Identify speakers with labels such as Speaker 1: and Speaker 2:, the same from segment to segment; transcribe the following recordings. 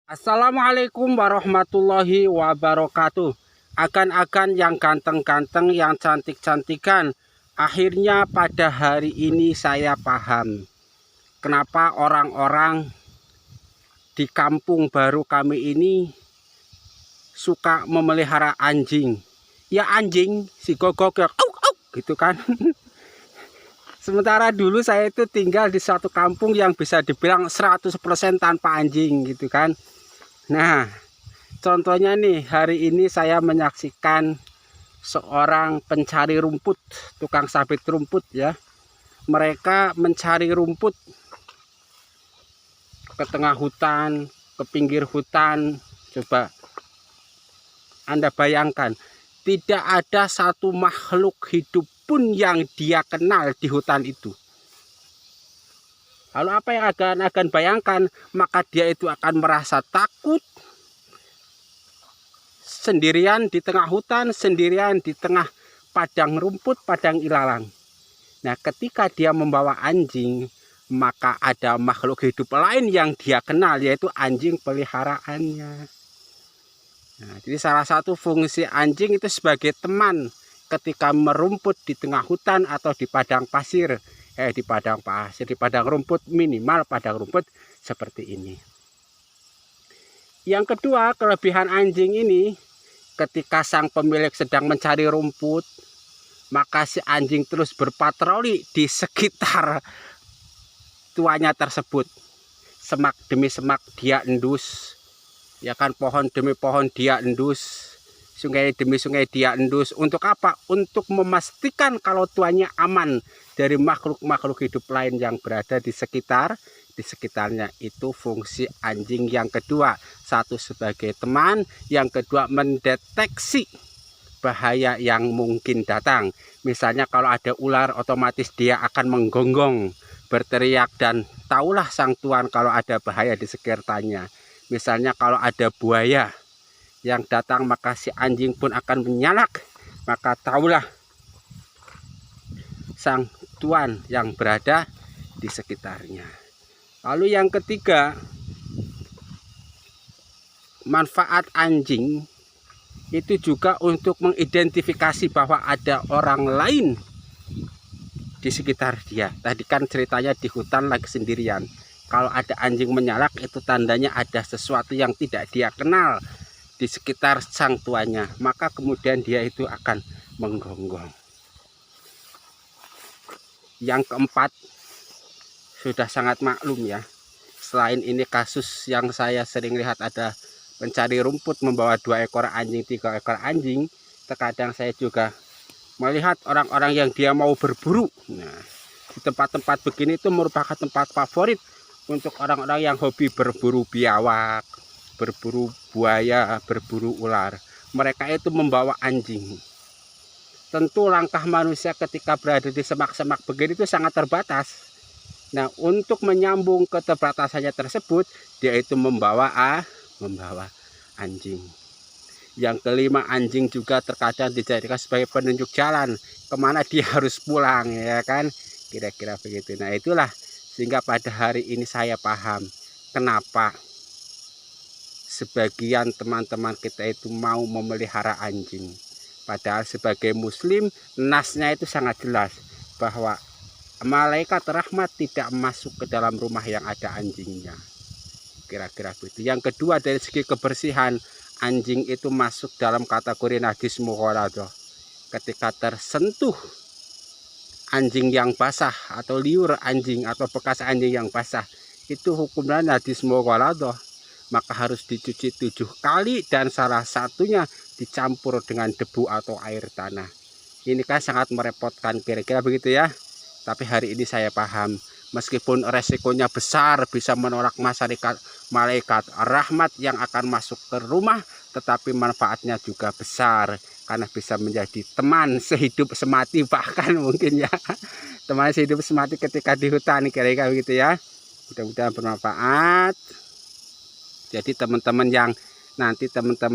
Speaker 1: Assalamualaikum warahmatullahi wabarakatuh. Akan-akan yang ganteng-ganteng, yang cantik-cantikan. Akhirnya pada hari ini saya paham kenapa orang-orang di kampung baru kami ini suka memelihara anjing. Ya anjing, si gogok ya, gitu kan. Sementara dulu saya itu tinggal di suatu kampung yang bisa dibilang 100% tanpa anjing gitu kan. Nah, contohnya nih, hari ini saya menyaksikan seorang pencari rumput, tukang sabit rumput ya. Mereka mencari rumput ke tengah hutan, ke pinggir hutan. Coba Anda bayangkan, tidak ada satu makhluk hidup pun yang dia kenal di hutan itu. Lalu apa yang akan bayangkan? Maka dia itu akan merasa takut, sendirian di tengah hutan, sendirian di tengah padang rumput, padang ilalang. Nah, ketika dia membawa anjing, maka ada makhluk hidup lain yang dia kenal, yaitu anjing peliharaannya. Nah, jadi salah satu fungsi anjing itu sebagai teman ketika merumput di tengah hutan atau di padang pasir. Di padang rumput, minimal padang rumput seperti ini. Yang kedua, kelebihan anjing ini, ketika sang pemilik sedang mencari rumput, maka si anjing terus berpatroli di sekitar tuannya tersebut. Semak demi semak dia endus, ya kan, pohon demi pohon dia endus, sungai demi sungai dia endus. Untuk apa? Untuk memastikan kalau tuannya aman dari makhluk-makhluk hidup lain yang berada di sekitarnya. Itu fungsi anjing yang kedua. Satu, sebagai teman. Yang kedua, mendeteksi bahaya yang mungkin datang. Misalnya kalau ada ular, otomatis dia akan menggonggong, berteriak, dan tahulah sang tuan kalau ada bahaya di sekitarnya. Misalnya kalau ada buaya yang datang, maka si anjing pun akan menyalak, maka tahulah sang tuan yang berada di sekitarnya. Lalu yang ketiga, manfaat anjing itu juga untuk mengidentifikasi bahwa ada orang lain di sekitar dia. Tadi kan ceritanya di hutan lagi sendirian. Kalau ada anjing menyalak, itu tandanya ada sesuatu yang tidak dia kenal di sekitar sang tuannya, maka kemudian dia itu akan menggonggong. Yang keempat, sudah sangat maklum ya. Selain ini kasus yang saya sering lihat, ada pencari rumput membawa 2 ekor anjing, 3 ekor anjing. Terkadang saya juga melihat orang-orang yang dia mau berburu. Nah, di tempat-tempat begini itu merupakan tempat favorit untuk orang-orang yang hobi berburu biawak, berburu buaya, berburu ular. Mereka itu membawa anjing. Tentu langkah manusia ketika berada di semak-semak begini itu sangat terbatas. Nah, untuk menyambung keterbatasannya tersebut, dia itu membawa anjing. Yang kelima, anjing juga terkadang dijadikan sebagai penunjuk jalan kemana dia harus pulang, ya kan, kira-kira begitu. Nah, itulah sehingga pada hari ini saya paham kenapa sebagian teman-teman kita itu mau memelihara anjing. Padahal sebagai muslim, nasnya itu sangat jelas bahwa malaikat rahmat tidak masuk ke dalam rumah yang ada anjingnya. Kira-kira begitu. Yang kedua, dari segi kebersihan, anjing itu masuk dalam kategori najis mughaladah. Ketika tersentuh anjing yang basah atau liur anjing atau bekas anjing yang basah, itu hukumnya najis mughaladah. Maka harus dicuci 7 kali dan salah satunya dicampur dengan debu atau air tanah. Ini kan sangat merepotkan, kira-kira begitu ya. Tapi hari ini saya paham, meskipun resikonya besar, bisa menolak malaikat rahmat yang akan masuk ke rumah, tetapi manfaatnya juga besar karena bisa menjadi teman sehidup semati, bahkan mungkin ya teman sehidup semati ketika di hutan, kira-kira begitu ya. Mudah-mudahan bermanfaat. Jadi teman-teman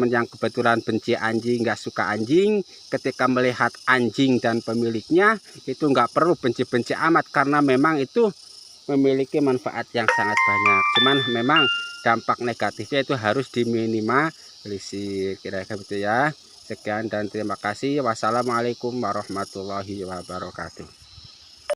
Speaker 1: yang kebetulan benci anjing, nggak suka anjing, ketika melihat anjing dan pemiliknya itu nggak perlu benci-benci amat, karena memang itu memiliki manfaat yang sangat banyak. Cuman memang dampak negatifnya itu harus diminimalisir. Kira-kira begitu ya. Sekian dan terima kasih. Wassalamualaikum warahmatullahi wabarakatuh.